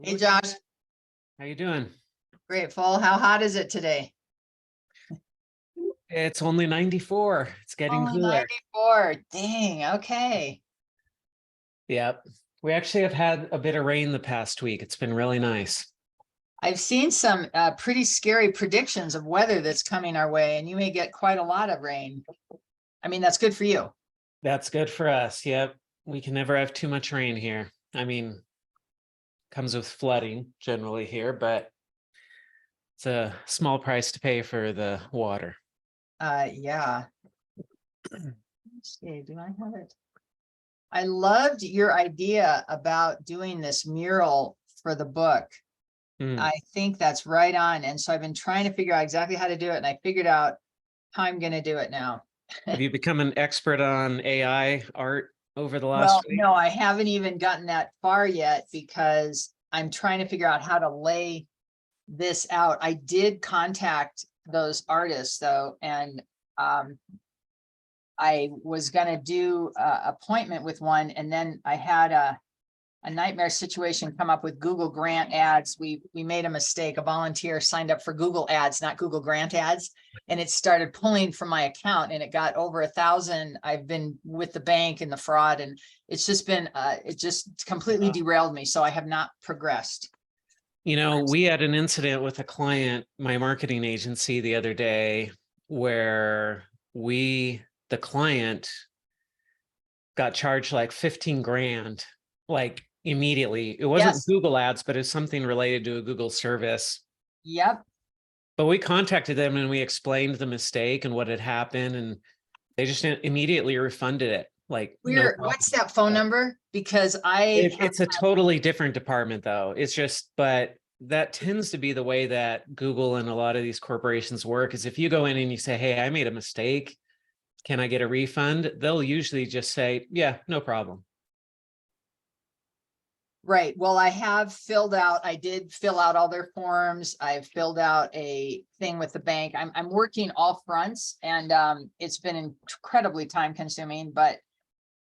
Hey, Josh. How you doing? Grateful. How hot is it today? It's only 94. It's getting Only cooler. 94. Dang. Okay. Yep. We actually have had a bit of rain the past week. It's been really nice. I've seen some pretty scary predictions of weather that's coming our way, and you may get quite a lot of rain. I mean, that's good for you. That's good for us. Yep. We can never have too much rain here. I mean, comes with flooding generally here, but it's a small price to pay for the water. Yeah. Let's see, do I have it? I loved your idea about doing this mural for the book. I think that's right on. And so I've been trying to figure out exactly how to do it, and I figured out how I'm going to do it now. Have you become an expert on AI art over the Well, last week? no, I haven't even gotten that far yet because I'm trying to figure out how to lay this out. I did contact those artists though, and I was gonna do a appointment with one, and then I had a nightmare situation come up with Google grant ads. We made a mistake. A volunteer signed up for Google ads, not Google grant ads. And it started pulling from my account, and it got over 1,000. I've been with the bank and the fraud, and it's just been, it just completely derailed me. So I have not progressed. You know, we had an incident with a client, my marketing agency, the other day where the client got charged like 15 grand, like immediately. It wasn't Yes. Google ads, but it's something related to a Google service. Yep. But we contacted them and we explained the mistake and what had happened, and they just immediately refunded it. Like, no problem. What's that phone number? Because It's a totally different department though. It's just, but that tends to be the way that Google and a lot of these corporations work, is if you go in and you say, hey, I made a mistake, can I get a refund? They'll usually just say, yeah, no problem. Right. Well, I did fill out all their forms. I've filled out a thing with the bank. I'm working all fronts, and it's been incredibly time consuming, but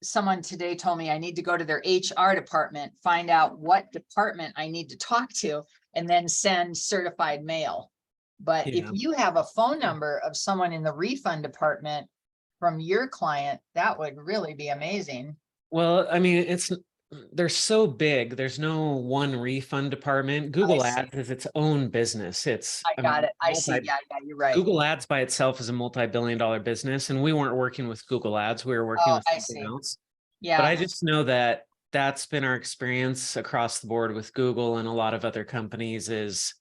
someone today told me I need to go to their HR department, find out what department I need to talk to, and then send certified mail. But if you have a phone number of someone in the refund department from your client, that would really be amazing. Well, I mean, they're so big. There's no one refund department. Google Ads is its own business. I got it. I see. Yeah, you're right. Google Ads by itself is a multi-billion-dollar business, and we weren't working with Google Ads. We were working with something else. Yeah. But I just know that that's been our experience across the board with Google and a lot of other companies. Is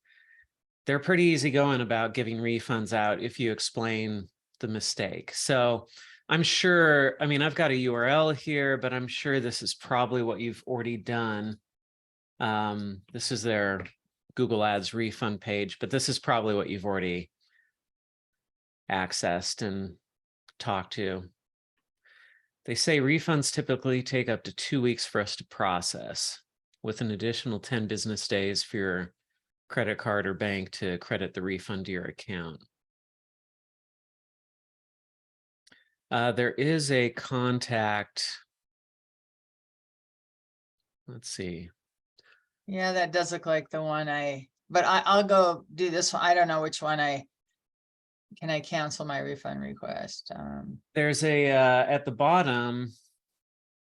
they're pretty easygoing about giving refunds out if you explain the mistake. So I'm sure, I mean, I've got a URL here, but I'm sure this is probably what you've already done. This is their Google Ads refund page, but this is probably what you've already accessed and talked to. They say refunds typically take up to 2 weeks for us to process, with an additional 10 business days for your credit card or bank to credit the refund to your account. There is a contact. Let's see. Yeah, that does look like the one but I'll go do this one. I don't know which one can I cancel my refund request? There's a, at the bottom.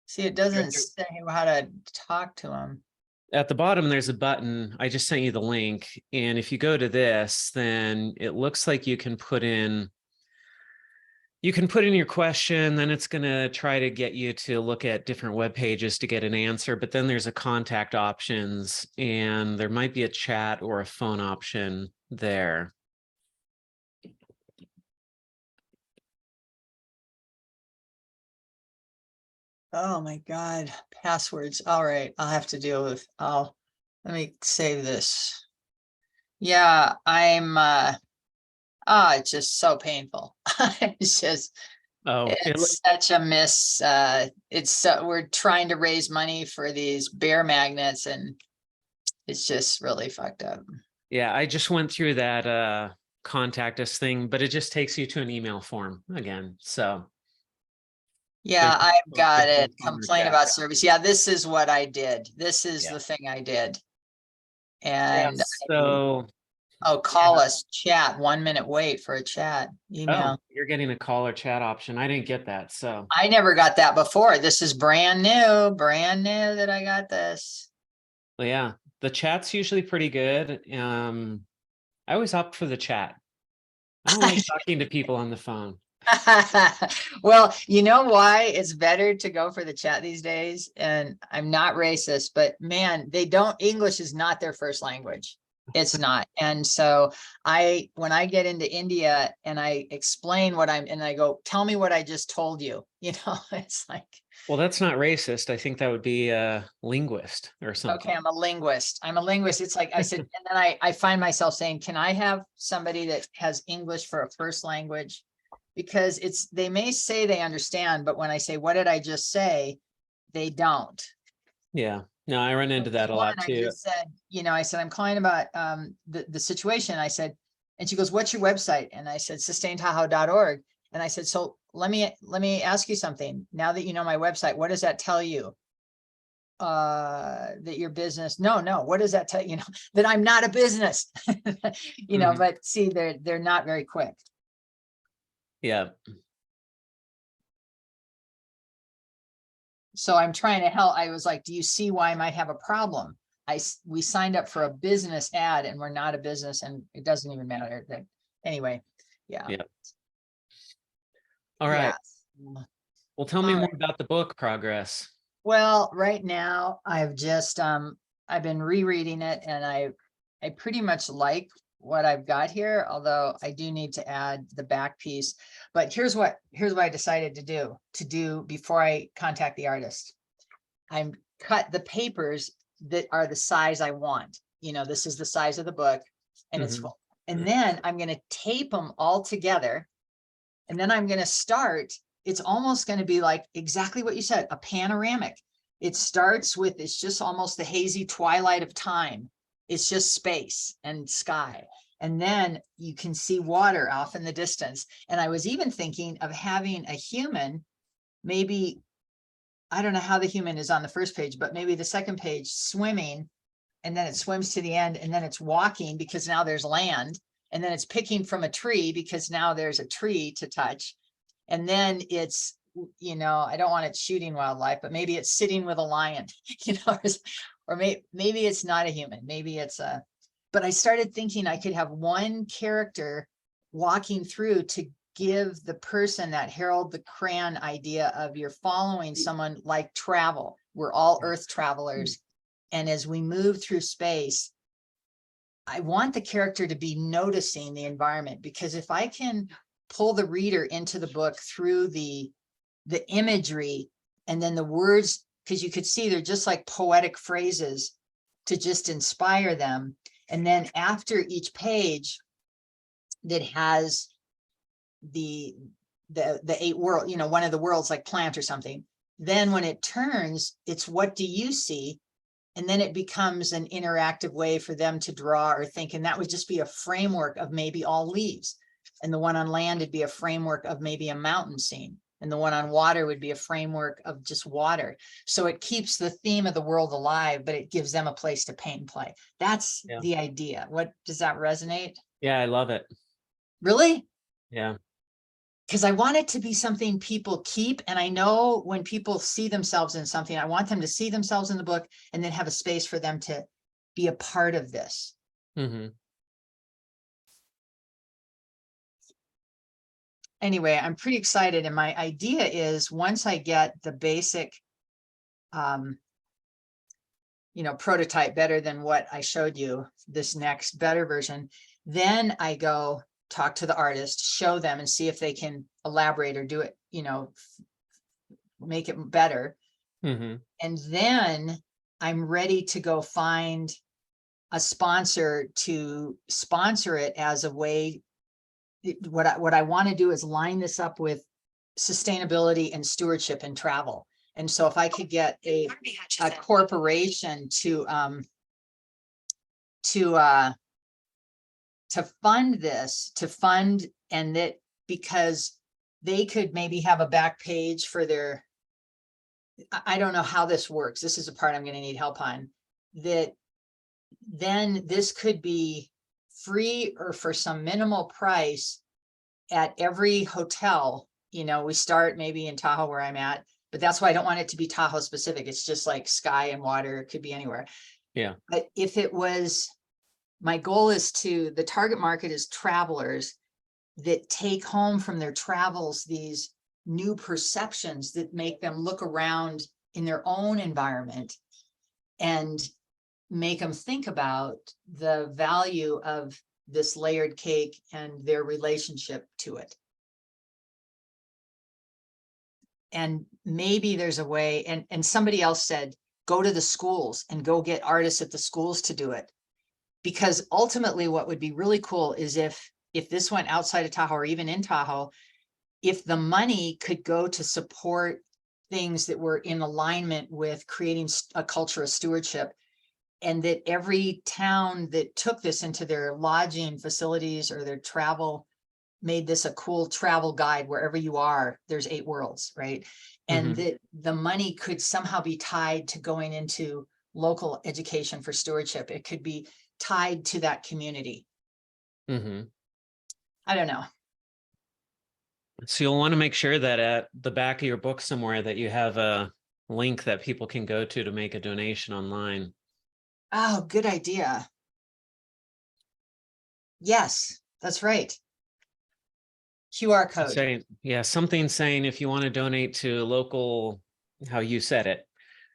See, it doesn't say how to talk to them. At the bottom, there's a button. I just sent you the link. And if you go to this, then it looks like you can put in your question, then it's going to try to get you to look at different web pages to get an answer. But then there's a contact options, and there might be a chat or a phone option there. Oh my God, passwords. All right, I'll have to deal with, let me save this. Yeah, it's just so painful. It's just, it's such a miss. We're trying to raise money for these bear magnets, and it's just really fucked up. Yeah, I just went through that contact us thing, but it just takes you to an email form again. So yeah, I've got it. Complain about service. Yeah, this is what I did. This is the thing I did. And So, call us, chat, 1 minute wait for a chat, email. you're getting a call or chat option. I didn't get that. So I never got that before. This is brand new that I got this. well, yeah, the chat's usually pretty good. I always opt for the chat. I don't like talking to people on the phone. Well, you know why it's better to go for the chat these days? And I'm not racist, but man, English is not their first language. It's not. And so when I get into India and I explain and I go, tell me what I just told you, it's like, Well, that's not racist. I think that would be a linguist or something. okay, I'm a linguist. It's like I said, and then I find myself saying, can I have somebody that has English for a first language? Because they may say they understand, but when I say, what did I just say? They don't. Yeah, no, I run into that a lot too. I just said, I said, I'm calling about the situation. I said, and she goes, what's your website? And I said, sustaintahoe.org. And I said, so let me ask you something. Now that you know my website, what does that tell you? That your business, no, what does that tell you? That I'm not a business, but see, they're not very quick. Yeah. So I'm trying to help. I was like, do you see why I might have a problem? We signed up for a business ad and we're not a business, and it doesn't even matter. Anyway, yeah. All right. Yeah. Well, tell me more about the book progress. Well, right now I've just I've been rereading it, and I pretty much like what I've got here, although I do need to add the back piece. But here's what I decided to do before I contact the artist. I'm cut the papers that are the size I want. This is the size of the book, and it's full. And then I'm going to tape them all together. And then I'm going to start. It's almost going to be like exactly what you said, a panoramic. It starts with, it's just almost the hazy twilight of time. It's just space and sky. And then you can see water off in the distance. And I was even thinking of having a human, maybe, I don't know how the human is on the first page, but maybe the second page swimming, and then it swims to the end, and then it's walking because now there's land, and then it's picking from a tree because now there's a tree to touch. And then it's, I don't want it shooting wildlife, but maybe it's sitting with a lion, or maybe it's not a human. Maybe it's but I started thinking I could have one character walking through to give the person that Harold the Crayon idea of you're following someone like travel. We're all earth travelers. And as we move through space, I want the character to be noticing the environment, because if I can pull the reader into the book through the imagery and then the words, because you could see they're just like poetic phrases to just inspire them. And then after each page that has the 8 world, one of the worlds like plant or something, then when it turns, it's what do you see? And then it becomes an interactive way for them to draw or think. And that would just be a framework of maybe all leaves. And the one on land would be a framework of maybe a mountain scene. And the one on water would be a framework of just water. So it keeps the theme of the world alive, but it gives them a place to paint and play. That's the idea. What does that resonate? Yeah, I love it. Really? Yeah. Because I want it to be something people keep. And I know when people see themselves in something, I want them to see themselves in the book and then have a space for them to be a part of this. Anyway, I'm pretty excited. And my idea is once I get the basic, prototype better than what I showed you, this next better version, then I go talk to the artist, show them and see if they can elaborate or do it, make it better. And then I'm ready to go find a sponsor to sponsor it as a way. What I want to do is line this up with sustainability and stewardship and travel. And so if I could get a corporation to fund this, and that, because they could maybe have a back page for their, I don't know how this works. This is a part I'm going to need help on, that then this could be free or for some minimal price at every hotel. You know, we start maybe in Tahoe where I'm at, but that's why I don't want it to be Tahoe specific. It's just like sky and water. It could be anywhere. Yeah. But if it was, my goal is the target market is travelers that take home from their travels these new perceptions that make them look around in their own environment and make them think about the value of this layered cake and their relationship to it. And maybe there's a way, and somebody else said, go to the schools and go get artists at the schools to do it. Because ultimately what would be really cool is if this went outside of Tahoe or even in Tahoe, if the money could go to support things that were in alignment with creating a culture of stewardship, and that every town that took this into their lodging facilities or their travel made this a cool travel guide. Wherever you are, there's 8 worlds, right? And that the money could somehow be tied to going into local education for stewardship. It could be tied to that community. I don't know. So you'll want to make sure that at the back of your book somewhere that you have a link that people can go to make a donation online. Oh, good idea. Yes, that's right. QR code. Something saying if you want to donate to local, how you said it.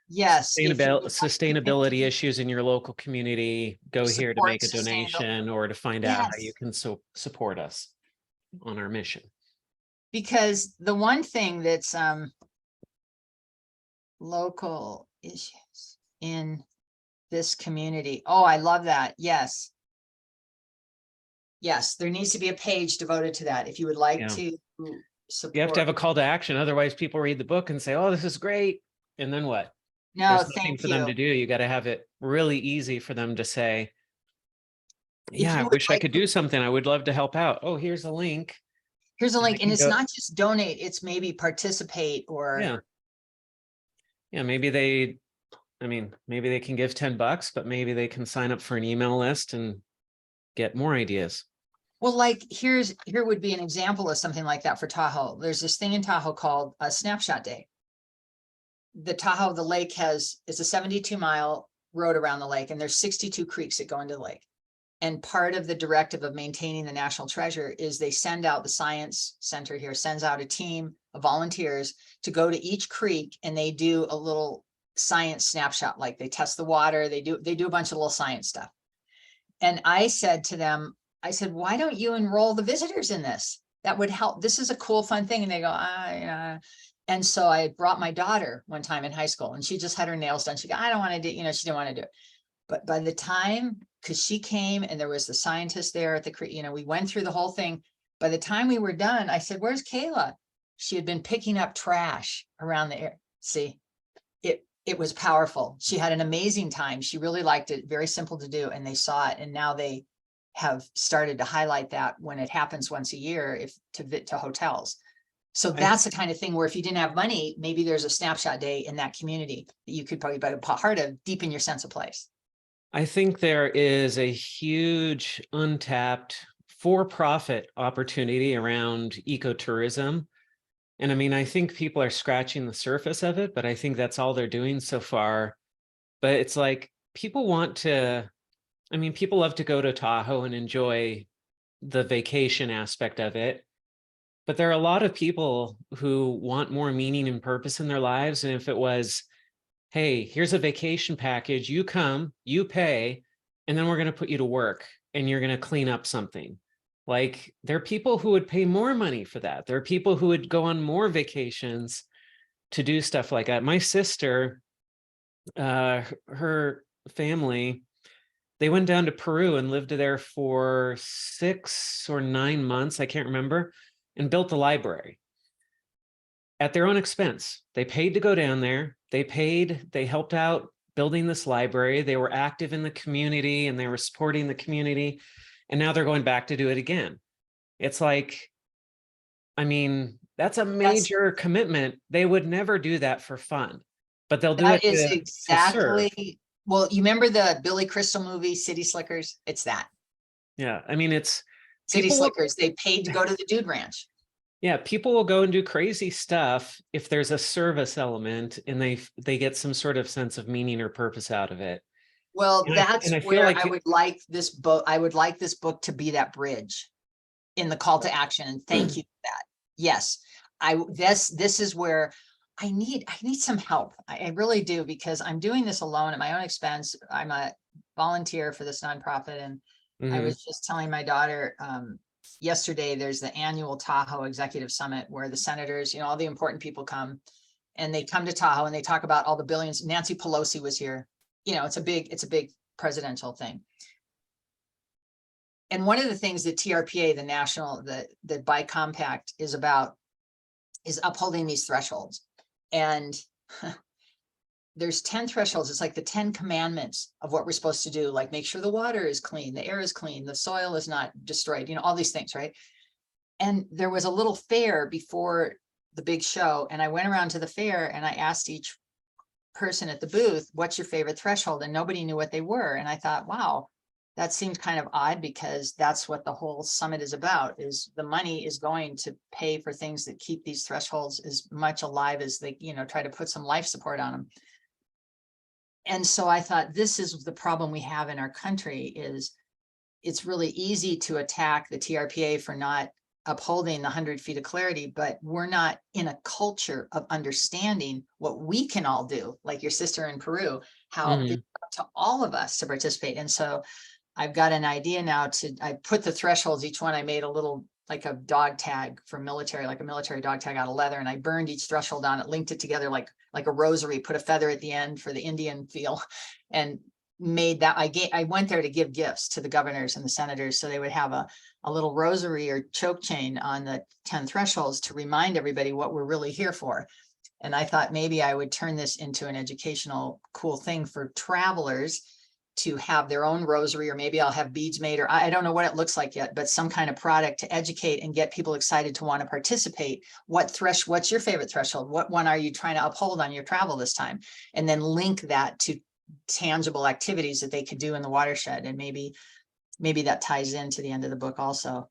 Yes. Sustainability issues in your local community, go here to make a donation or to find out how you can support us on our mission. Because the one thing that's local issues in this community. Oh, I love that. Yes. Yes, there needs to be a page devoted to that. If you would like to support. You have to have a call to action. Otherwise, people read the book and say, oh, this is great. And then what? No, there's nothing for them to do. You got to have it really easy for them to say, yeah, I wish I could do something. I would love to help out. Oh, here's a link. Here's a link. And it's not just donate, it's maybe participate or. Yeah, maybe they can give $10, but maybe they can sign up for an email list and get more ideas. Well, like here would be an example of something like that for Tahoe. There's this thing in Tahoe called a snapshot day. The Tahoe, the lake it's a 72-mile road around the lake, and there's 62 creeks that go into the lake. And part of the directive of maintaining the national treasure is they send out, the science center here sends out a team of volunteers to go to each creek, and they do a little science snapshot. Like they test the water, they do a bunch of little science stuff. And I said to them, why don't you enroll the visitors in this? That would help. This is a cool, fun thing. And they go, and so I brought my daughter one time in high school, and she just had her nails done. She go, I don't want to do, she didn't want to do it. But by the time, because she came and there was the scientist there at the, we went through the whole thing. By the time we were done, I said, where's Kayla? She had been picking up trash around the air. See, it was powerful. She had an amazing time. She really liked it. Very simple to do. And they saw it. And now they have started to highlight that when it happens once a year, to hotels. So that's the kind of thing where if you didn't have money, maybe there's a snapshot day in that community that you could probably be a part of, deepen your sense of place. I think there is a huge untapped for-profit opportunity around ecotourism. And I think people are scratching the surface of it, but I think that's all they're doing so far. But it's like people love to go to Tahoe and enjoy the vacation aspect of it. But there are a lot of people who want more meaning and purpose in their lives. And if it was, hey, here's a vacation package, you come, you pay, and then we're going to put you to work and you're going to clean up something. Like, there are people who would pay more money for that. There are people who would go on more vacations to do stuff like that. My sister, her family, they went down to Peru and lived there for 6 or 9 months, I can't remember, and built a library at their own expense. They paid to go down there. They helped out building this library. They were active in the community and they were supporting the community. And now they're going back to do it again. It's like, that's a major commitment. They would never do that for fun, but they'll do it. That is exactly Well, you remember the Billy Crystal movie, City Slickers? It's that. Yeah. I mean, it's City people, Slickers. They paid to go to the Dude Ranch. yeah, people will go and do crazy stuff if there's a service element and they get some sort of sense of meaning or purpose out of it. Well, And that's I feel where like I would like this book. I would like this book to be that bridge in the call to action. And thank you for that. Yes, this is where I need some help. I really do, because I'm doing this alone at my own expense. I'm a volunteer for this nonprofit, and I was just telling my daughter yesterday, there's the annual Tahoe Executive Summit where the senators, all the important people come, and they come to Tahoe and they talk about all the billions. Nancy Pelosi was here. It's a big presidential thing. And one of the things that TRPA, the national, the by compact is about, is upholding these thresholds. And there's 10 thresholds. It's like the 10 commandments of what we're supposed to do, like make sure the water is clean, the air is clean, the soil is not destroyed, all these things, right? And there was a little fair before the big show, and I went around to the fair and I asked each person at the booth, what's your favorite threshold? And nobody knew what they were. And I thought, wow, that seemed kind of odd, because that's what the whole summit is about, is the money is going to pay for things that keep these thresholds as much alive as they, try to put some life support on them. And so I thought, this is the problem we have in our country, is it's really easy to attack the TRPA for not upholding the 100 feet of clarity, but we're not in a culture of understanding what we can all do, like your sister in Peru, how it's up to all of us to participate. And so I've got an idea now I put the thresholds, each one I made a little, like a dog tag for military, like a military dog tag out of leather. And I burned each threshold on it, linked it together like a rosary, put a feather at the end for the Indian feel, and made that. I went there to give gifts to the governors and the senators, so they would have a little rosary or choke chain on the 10 thresholds to remind everybody what we're really here for. And I thought maybe I would turn this into an educational, cool thing for travelers to have their own rosary, or maybe I'll have beads made, or I don't know what it looks like yet, but some kind of product to educate and get people excited to want to participate. What's your favorite threshold? What one are you trying to uphold on your travel this time? And then link that to tangible activities that they could do in the watershed. And maybe that ties into the end of the book also.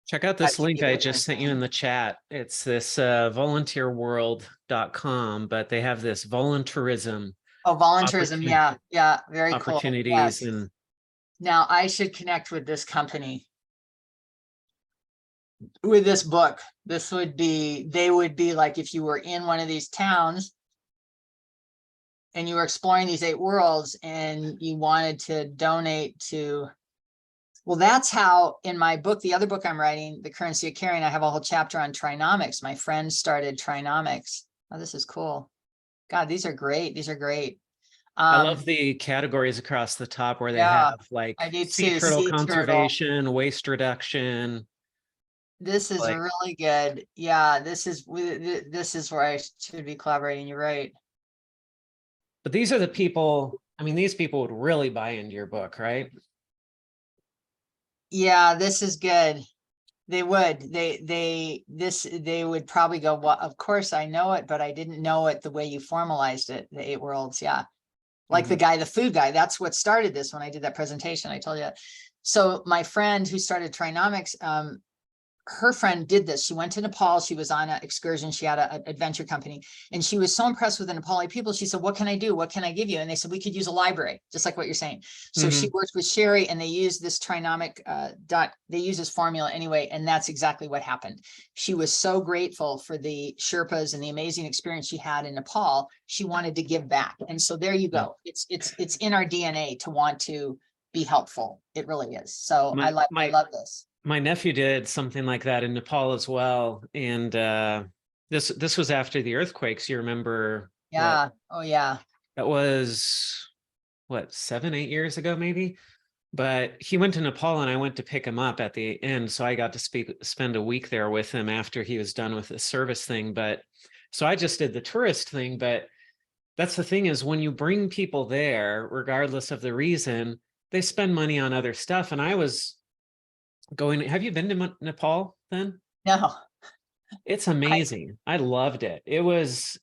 Check out this link I just sent you in the chat. It's this volunteerworld.com, but they have this volunteerism. Oh, volunteerism. Yeah. Very cool. Opportunities. Yes. And now I should connect with this company with this book. They would be like, if you were in one of these towns and you were exploring these 8 worlds and you wanted to donate to, well, that's how in my book, the other book I'm writing, The Currency of Caring, I have a whole chapter on trinomics. My friend started trinomics. Oh, this is cool. God, these are great. These are great. I love the categories across the top where they have like sea turtle conservation, waste reduction. This is really good. Yeah, this is where I should be collaborating. You're right. But these are the people, I mean, these people would really buy into your book, right? Yeah, this is good. They would. They would probably go, well, of course I know it, but I didn't know it the way you formalized it, the 8 worlds. Yeah. Like the food guy, that's what started this when I did that presentation. I told you. So my friend who started trinomics, her friend did this. She went to Nepal. She was on an excursion. She had an adventure company, and she was so impressed with the Nepali people. She said, what can I do? What can I give you? And they said, we could use a library, just like what you're saying. So she worked with Sherry, and they used this trinomic they use this formula anyway. And that's exactly what happened. She was so grateful for the Sherpas and the amazing experience she had in Nepal. She wanted to give back. And so there you go. It's in our DNA to want to be helpful. It really is. So I love this. My nephew did something like that in Nepal as well. And this was after the earthquakes. You remember? Yeah. Oh, yeah. That was what, 7-8 years ago, maybe. But he went to Nepal and I went to pick him up at the end. So I got to spend a week there with him after he was done with the service thing. But so I just did the tourist thing. But that's the thing, is when you bring people there, regardless of the reason, they spend money on other stuff. And I was going, have you been to Nepal then? No. It's amazing. I loved it. It was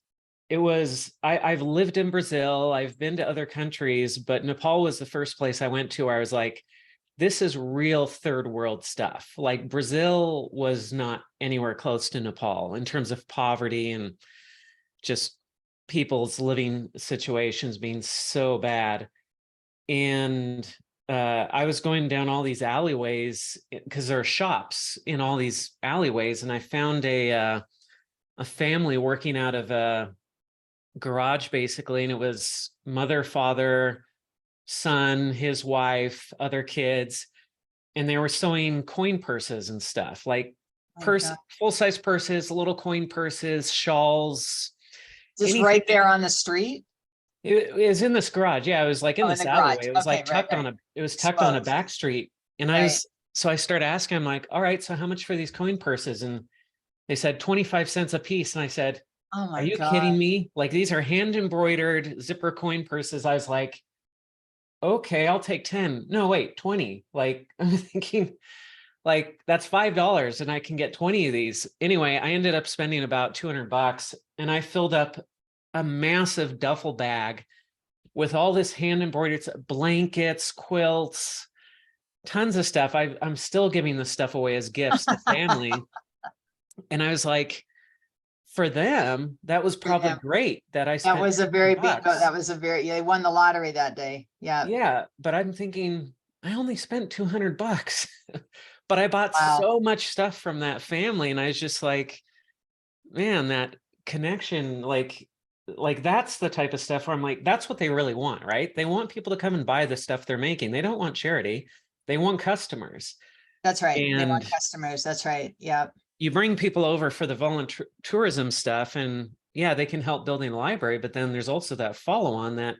I've lived in Brazil. I've been to other countries, but Nepal was the first place I went to where I was like, this is real third world stuff. Like Brazil was not anywhere close to Nepal in terms of poverty and just people's living situations being so bad. And I was going down all these alleyways because there are shops in all these alleyways, and I found a family working out of a garage basically, and it was mother, father, son, his wife, other kids, and they were sewing coin purses and stuff, like full-size purses, little coin purses, shawls. Just right there on the street. It was in this garage. Yeah, it was like in this alleyway. It was like tucked on a back street. And I started asking, I'm like, all right, so how much for these coin purses? And they said 25 cents a piece. And I said, oh my God, are you kidding me? Like, these are hand embroidered zipper coin purses. I was like, okay, I'll take 10. No, wait, 20. Like, I'm thinking, like, that's $5 and I can get 20 of these. Anyway, I ended up spending about $200 and I filled up a massive duffel bag with all this hand embroidered blankets, quilts, tons of stuff. I'm still giving this stuff away as gifts to family. And I was like, for them, that was probably great that I spent. That was a very big, they won the lottery that day. Yeah. Yeah. But I'm thinking, I only spent $200, but I bought so much stuff from that family. And I was just like, man, that connection, like that's the type of stuff where I'm like, that's what they really want, right? They want people to come and buy the stuff they're making. They don't want charity. They want customers. That's right. They want customers. That's right. Yeah. You bring people over for the volunteerism stuff and yeah, they can help building a library, but then there's also that follow on that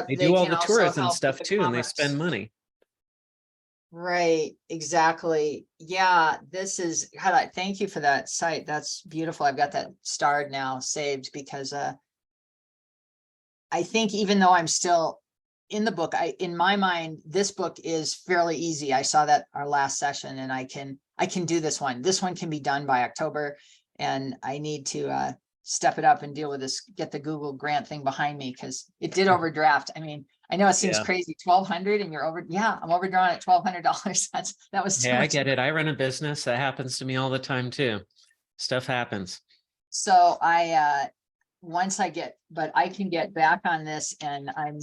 they do all the tourism stuff too, and they spend money. Right. Exactly. Yeah. This is, thank you for that site. That's beautiful. I've got that starred now saved because, I think even though I'm still in the book, in my mind, this book is fairly easy. I saw that our last session and I can do this one. This one can be done by October and I need to step it up and deal with this, get the Google grant thing behind me because it did overdraft. I mean, I know it seems crazy, 1,200 and you're over. Yeah, I'm overdrawn at $1,200. That was too much. I get it. I run a business. That happens to me all the time too. Stuff happens. So once I can get back on this and I'm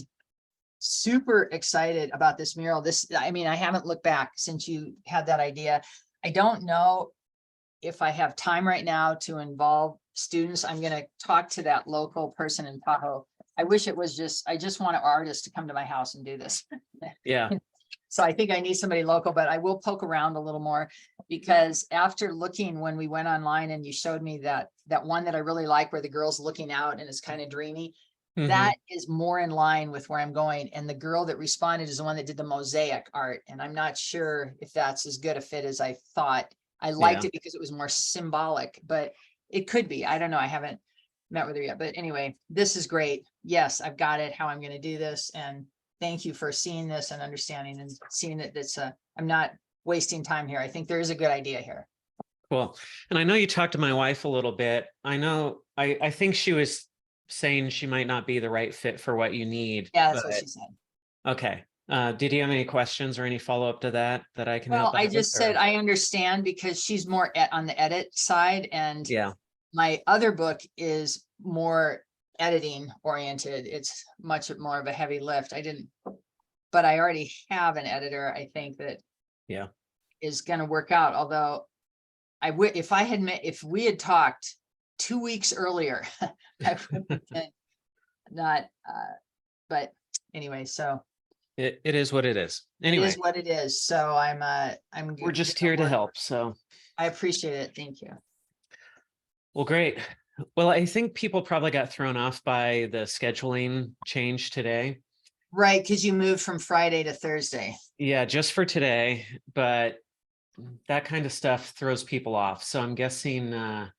super excited about this mural. I mean, I haven't looked back since you had that idea. I don't know if I have time right now to involve students. I'm going to talk to that local person in Tahoe. I wish it was I just want an artist to come to my house and do this. Yeah. So I think I need somebody local, but I will poke around a little more because after looking, when we went online and you showed me that one that I really like where the girl's looking out and it's kind of dreamy, that is more in line with where I'm going. And the girl that responded is the one that did the mosaic art. And I'm not sure if that's as good a fit as I thought. I liked it because it was more symbolic, but it could be. I don't know. I haven't met with her yet, but anyway, this is great. Yes, I've got it, how I'm going to do this. And thank you for seeing this and understanding and seeing that I'm not wasting time here. I think there is a good idea here. Cool. And I know you talked to my wife a little bit. I think she was saying she might not be the right fit for what you need. Yeah, that's what she said. Okay. Did you have any questions or any follow-up to that I can help? Well, I just said, I understand because she's more on the edit side and my other book is more editing oriented. It's much more of a heavy lift. But I already have an editor. I think that is going to work out. Although if we had talked 2 weeks earlier, I would have been not, but anyway, so. It is what it is. Anyway. It is what it is. So we're just here to help. So I appreciate it. Thank you. Well, great. Well, I think people probably got thrown off by the scheduling change today. Right, because you moved from Friday to Thursday. Yeah, just for today, but that kind of stuff throws people off. So I'm guessing I'll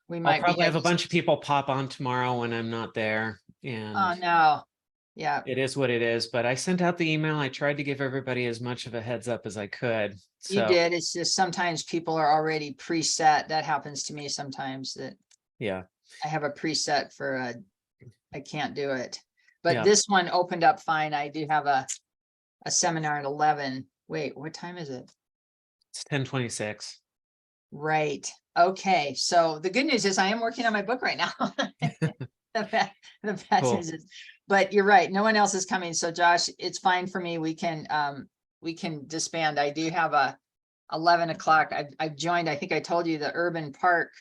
probably have a bunch of people pop on tomorrow when I'm not there. And oh no. Yeah. It is what it is. But I sent out the email. I tried to give everybody as much of a heads up as I could. So, you did. It's just sometimes people are already preset. That happens to me sometimes that I have a preset for can't do it. But Yeah. this one opened up fine. I do have a seminar at 11. Wait, what time is it? It's 10:26. Right. Okay. So the good news is I am working on my book right now. The bad Cool. news is, but you're right. No one else is coming. So Josh, it's fine for me. We can disband. I do have a 11 o'clock. I've joined, I think I told you, the Urban Park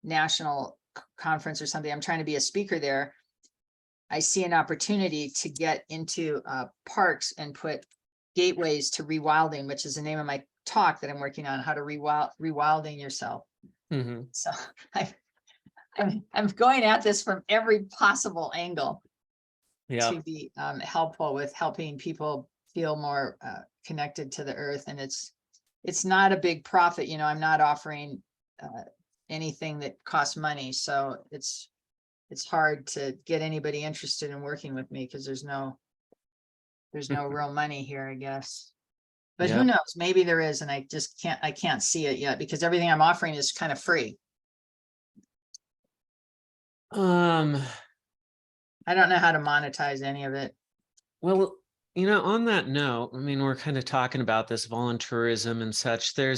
National Conference or something. I'm trying to be a speaker there. I see an opportunity to get into parks and put gateways to rewilding, which is the name of my talk that I'm working on, how to rewilding yourself. Mm-hmm. So I'm going at this from every possible angle Yeah. to be helpful with helping people feel more connected to the earth. And it's not a big profit, you know, I'm not offering anything that costs money. So it's hard to get anybody interested in working with me because there's no real money here, I guess. But who Yep. knows? Maybe there is, and I can't see it yet because everything I'm offering is kind of free. I don't know how to monetize any of it. Well, you know, on that note, I mean, we're kind of talking about this volunteerism and such. There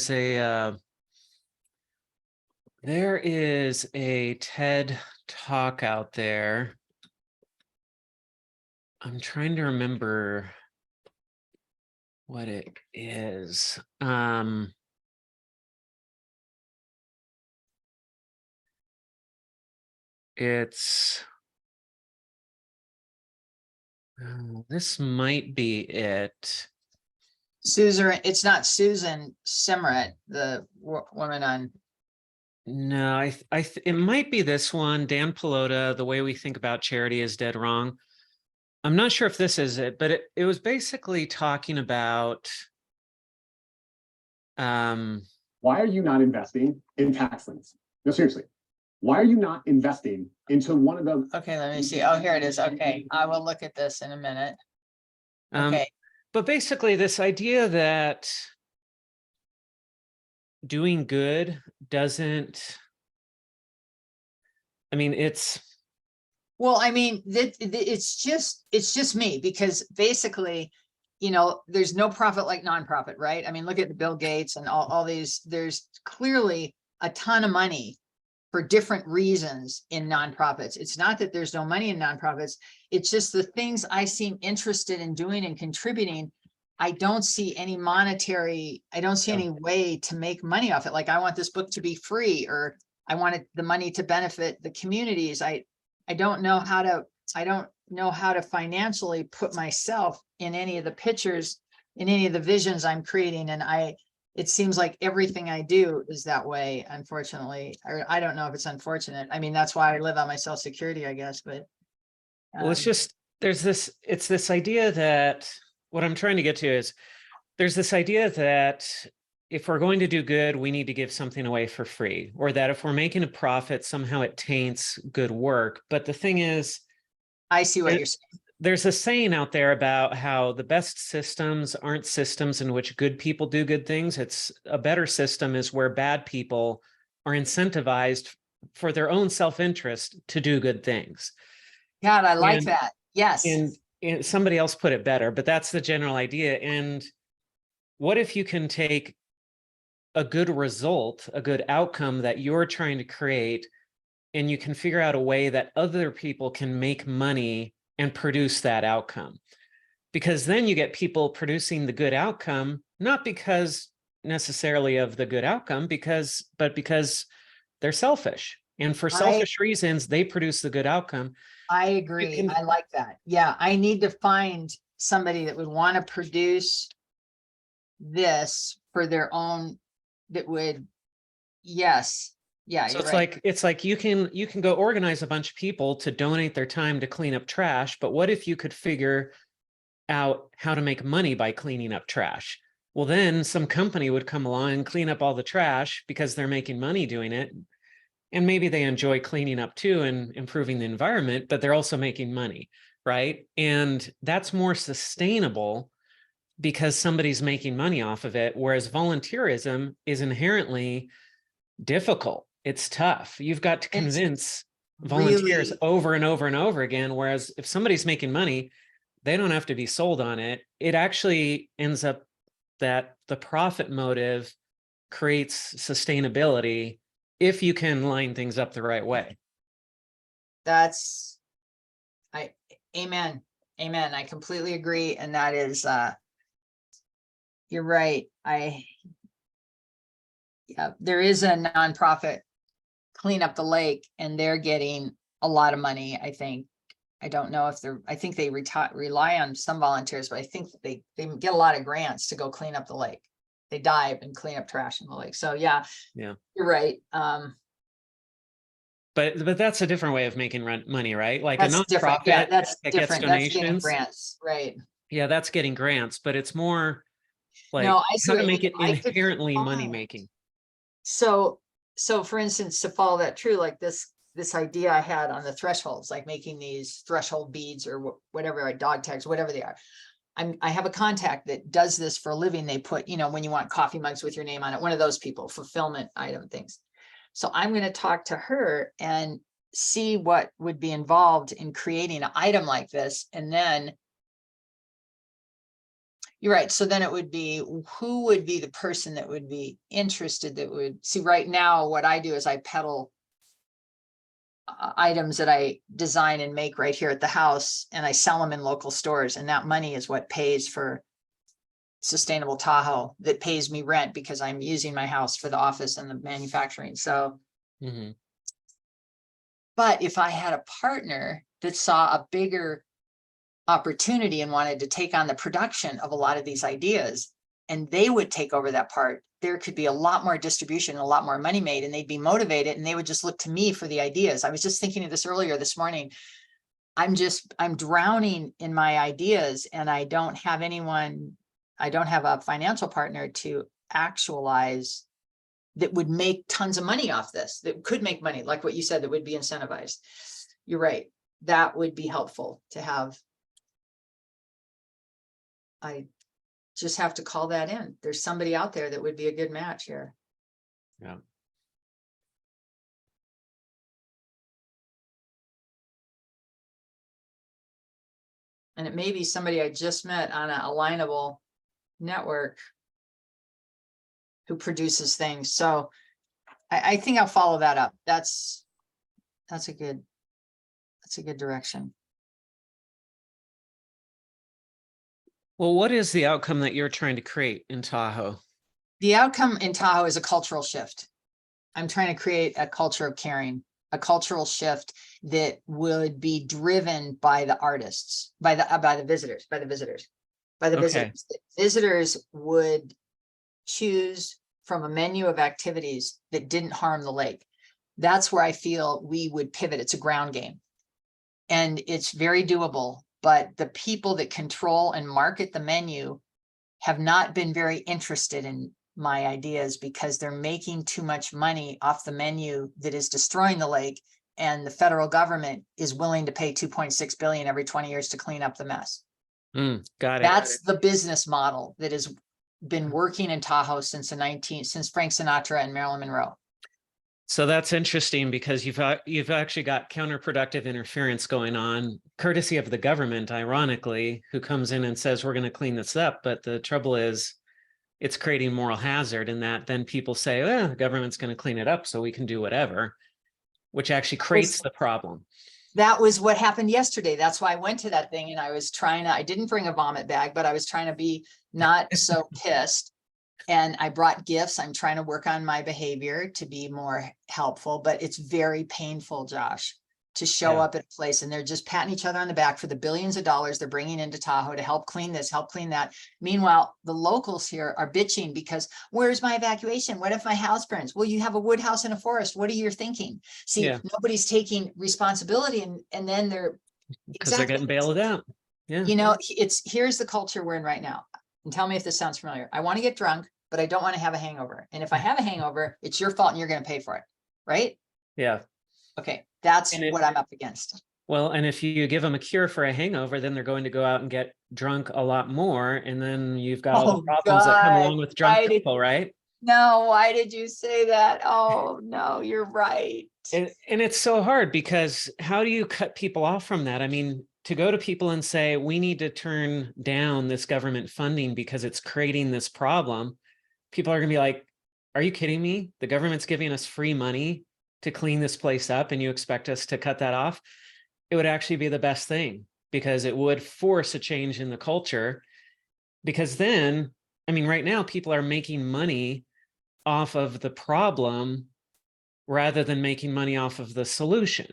is a TED talk out there. I'm trying to remember what it is. This might be it. Susan, it's not Susan Simrat, the woman on. No, it might be this one, Dan Pelota, The Way We Think About Charity is Dead Wrong. I'm not sure if this is it, but it was basically talking about why are you not investing in tax links? No, seriously. Why are you not investing into one of the... Okay, let me see. Oh, here it is. Okay, I will look at this in a minute. Okay. But basically this idea that doing good doesn't, I mean, well, I mean, it's just me, because basically, you know, there's no profit like nonprofit, right? I mean, look at Bill Gates and all these, there's clearly a ton of money for different reasons in nonprofits. It's not that there's no money in nonprofits. It's just the things I seem interested in doing and contributing. I don't see any monetary, I don't see any way to make money off it. Like, I want this book to be free, or I wanted the money to benefit the communities. I don't know how to financially put myself in any of the pictures, in any of the visions I'm creating. And it seems like everything I do is that way, unfortunately. Or I don't know if it's unfortunate. I mean, that's why I live on my Social Security, I guess, but. well, it's just, it's this idea that what I'm trying to get to is there's this idea that if we're going to do good, we need to give something away for free, or that if we're making a profit, somehow it taints good work. But the thing is, I see what you're saying. There's a saying out there about how the best systems aren't systems in which good people do good things. It's a better system is where bad people are incentivized for their own self-interest to do good things. God, I like that. Yes. And somebody else put it better, but that's the general idea. And what if you can take a good result, a good outcome that you're trying to create, and you can figure out a way that other people can make money and produce that outcome? Because then you get people producing the good outcome, not because necessarily of the good outcome, but because they're selfish. And for selfish reasons, they produce the good outcome. I agree. I like that. Yeah, I need to find somebody that would want to produce this for their own, that would, yes. Yeah. So it's like you can go organize a bunch of people to donate their time to clean up trash, but what if you could figure out how to make money by cleaning up trash? Well, then some company would come along and clean up all the trash because they're making money doing it. And maybe they enjoy cleaning up too and improving the environment, but they're also making money, right? And that's more sustainable because somebody's making money off of it. Whereas volunteerism is inherently difficult. It's tough. You've got to convince volunteers really, over and over and over again. Whereas if somebody's making money, they don't have to be sold on it. It actually ends up that the profit motive creates sustainability if you can line things up the right way. that's, amen. Amen. I completely agree. And that is, you're right. Yeah, there is a nonprofit, Clean Up the Lake, and they're getting a lot of money, I think. I don't know if I think they rely on some volunteers, but I think they get a lot of grants to go clean up the lake. They dive and clean up trash in the lake. So yeah, you're right. But that's a different way of making money, right? Like a That's different. Yeah, nonprofit that's that gets different. That's getting donations. grants, right? Yeah, that's getting grants, but it's more like No, I see how what to you make mean. it I could inherently find- money making. So for instance, to follow that true, like this idea I had on the thresholds, like making these threshold beads or whatever, like dog tags, whatever they are. I have a contact that does this for a living. They put, when you want coffee mugs with your name on it, one of those people, fulfillment item things. So I'm going to talk to her and see what would be involved in creating an item like this. And then you're right. So then it would be, who would be the person that would be interested, that would see. Right now, what I do is I peddle items that I design and make right here at the house, and I sell them in local stores. And that money is what pays for Sustainable Tahoe, that pays me rent because I'm using my house for the office and the manufacturing. So, but if I had a partner that saw a bigger opportunity and wanted to take on the production of a lot of these ideas, and they would take over that part, there could be a lot more distribution, a lot more money made, and they'd be motivated, and they would just look to me for the ideas. I was just thinking of this earlier this morning. I'm drowning in my ideas, and I don't have a financial partner to actualize that would make tons of money off this, that could make money, like what you said, that would be incentivized. You're right. That would be helpful to have. I just have to call that in. There's somebody out there that would be a good match here. Yeah. And it may be somebody I just met on an alignable network who produces things. So I think I'll follow that up. That's a good direction. Well, what is the outcome that you're trying to create in Tahoe? The outcome in Tahoe is a cultural shift. I'm trying to create a culture of caring, a cultural shift that would be driven by the artists, by the visitors. Visitors would choose from a menu of activities that didn't harm the lake. That's where I feel we would pivot. It's a ground game, and it's very doable. But the people that control and market the menu have not been very interested in my ideas, because they're making too much money off the menu that is destroying the lake. And the federal government is willing to pay $2.6 billion every 20 years to clean up the mess. Got it. That's the business model that has been working in Tahoe since Frank Sinatra and Marilyn Monroe. So that's interesting, because you've actually got counterproductive interference going on, courtesy of the government, ironically, who comes in and says, we're going to clean this up. But the trouble is, it's creating moral hazard in that then people say, well, the government's going to clean it up, so we can do whatever, which actually creates the problem. That was what happened yesterday. That's why I went to that thing, and I didn't bring a vomit bag, but I was trying to be not so pissed. And I brought gifts. I'm trying to work on my behavior to be more helpful, but it's very painful, Josh, to show up at a place and they're just patting each other on the back for the billions of dollars they're bringing into Tahoe to help clean this, help clean that. Meanwhile, the locals here are bitching because, where's my evacuation? What if my house burns? Well, you have a wood house in a forest. What are you thinking? See, nobody's taking responsibility, and then they're because they're getting bailed out. Yeah. Here's the culture we're in right now. And tell me if this sounds familiar. I want to get drunk, but I don't want to have a hangover. And if I have a hangover, it's your fault and you're going to pay for it. Right? Yeah. Okay. That's what I'm up against. Well, and if you give them a cure for a hangover, then they're going to go out and get drunk a lot more. And then you've got all the problems that come along with drunk people, right? No, why did you say that? Oh, no, you're right. And it's so hard because how do you cut people off from that? I mean, to go to people and say, we need to turn down this government funding because it's creating this problem. People are going to be like, are you kidding me? The government's giving us free money to clean this place up and you expect us to cut that off? It would actually be the best thing because it would force a change in the culture. Because then, I mean, right now people are making money off of the problem rather than making money off of the solution.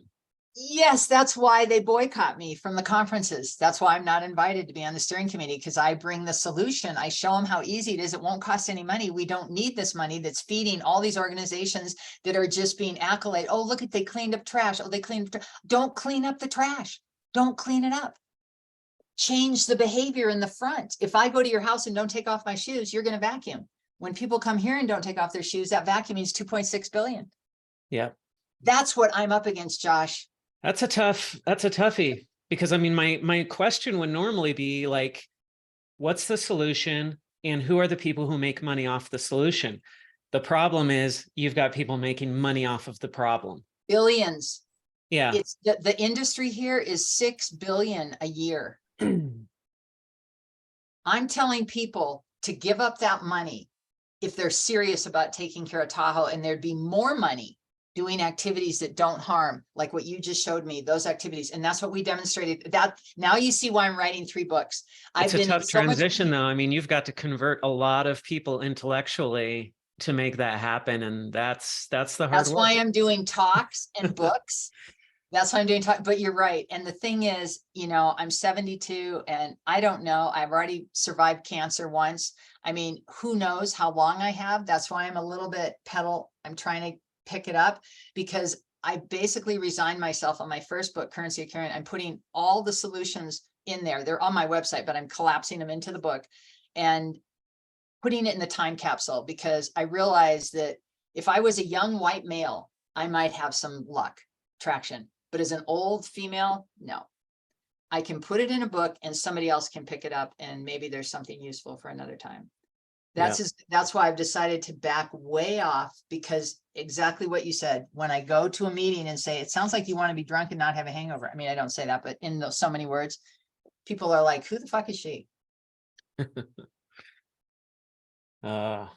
Yes, that's why they boycott me from the conferences. That's why I'm not invited to be on the steering committee, because I bring the solution. I show them how easy it is. It won't cost any money. We don't need this money that's feeding all these organizations that are just being accolade. Oh, look at, they cleaned up trash. Oh, they cleaned up. Don't clean up the trash. Don't clean it up. Change the behavior in the front. If I go to your house and don't take off my shoes, you're going to vacuum. When people come here and don't take off their shoes, that vacuum means 2.6 billion. Yeah. That's what I'm up against, Josh. That's a toughie, because I mean, my question would normally be like, what's the solution and who are the people who make money off the solution? The problem is you've got people making money off of the problem. Billions. Yeah. It's the industry here is 6 billion a year. I'm telling people to give up that money if they're serious about taking care of Tahoe, and there'd be more money doing activities that don't harm, like what you just showed me, those activities. And that's what we demonstrated. That now you see why I'm writing 3 books. It's a tough transition though. I mean, you've got to convert a lot of people intellectually to make that happen. And that's the hard work. That's why I'm doing talks and books. That's why I'm doing talk, but you're right. And the thing is, you know, I'm 72 and I don't know, I've already survived cancer once. I mean, who knows how long I have? That's why I'm a little bit I'm trying to pick it up, because I basically resigned myself on my first book, Currency of Caring. I'm putting all the solutions in there. They're on my website, but I'm collapsing them into the book and putting it in the time capsule, because I realized that if I was a young white male, I might have some luck, traction. But as an old female, no. I can put it in a book and somebody else can pick it up, and maybe there's something useful for another time. That's why I've decided to back way off, because exactly what you said, when I go to a meeting and say, it sounds like you want to be drunk and not have a hangover. I mean, I don't say that, but in those so many words, people are like, who the fuck is she? Yeah,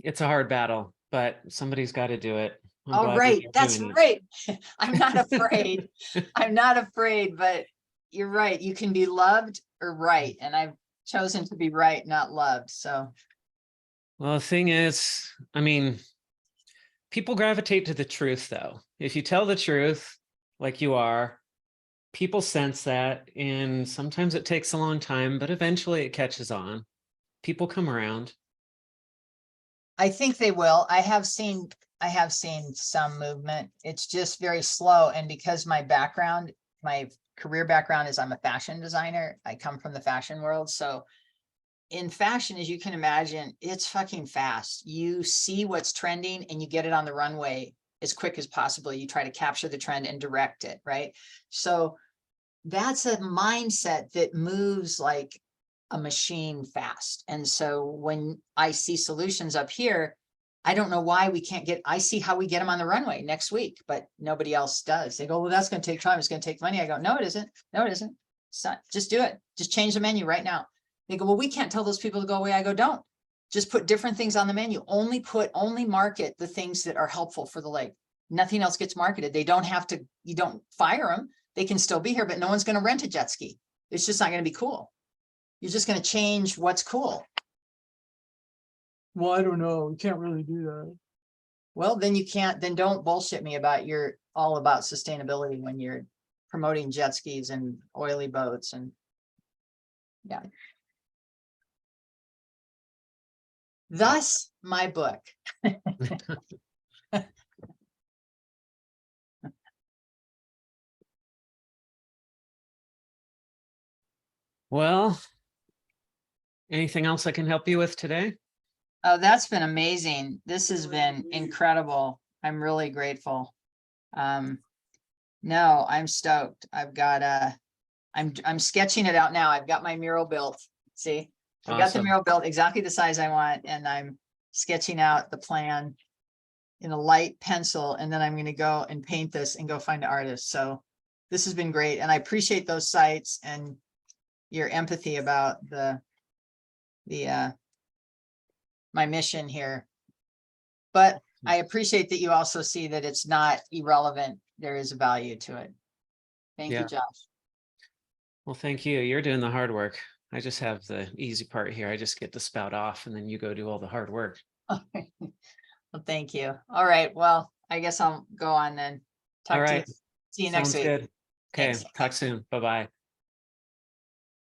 it's a hard battle, but somebody's got to do it. All right, that's right. I'm not afraid. I'm not afraid, but you're right. You can be loved or right. And I've chosen to be right, not loved. So. Well, the thing is, I mean, people gravitate to the truth though. If you tell the truth, like you are, people sense that, and sometimes it takes a long time, but eventually it catches on. People come around. I think they will. I have seen some movement. It's just very slow. And because my career background is I'm a fashion designer. I come from the fashion world. So in fashion, as you can imagine, it's fucking fast. You see what's trending and you get it on the runway as quick as possible. You try to capture the trend and direct it, right? So that's a mindset that moves like a machine fast. And so when I see solutions up here, I don't know why we can't I see how we get them on the runway next week, but nobody else does. They go, well, that's going to take time. It's going to take money. I go, no, it isn't. No, it isn't. It's not. Just do it. Just change the menu right now. They go, well, we can't tell those people to go away. I go, don't. Just put different things on the menu. Only market the things that are helpful for the lake. Nothing else gets marketed. They don't have to, you don't fire them. They can still be here, but no one's going to rent a jet ski. It's just not going to be cool. You're just going to change what's cool. Well, I don't know. You can't really do that. Well, then don't bullshit me about you're all about sustainability when you're promoting jet skis and oily boats and yeah. Thus, my book. Well, anything else I can help you with today? Oh, that's been amazing. This has been incredible. I'm really grateful. No, I'm stoked. I've got I'm sketching it out now. I've got my mural built. See, I've got the Awesome. mural built exactly the size I want, and I'm sketching out the plan in a light pencil, and then I'm going to go and paint this and go find an artist. So this has been great, and I appreciate those sites and your empathy about my mission here. But I appreciate that you also see that it's not irrelevant. There is a value to it. Thank you, Yeah. Josh. Well, thank you. You're doing the hard work. I just have the easy part here. I just get to spout off and then you go do all the hard work. Well, thank you. All right. Well, I guess I'll go on then. All Talk to you. right. See you next Sounds week. good. Okay. Thanks. Talk soon. Bye-bye.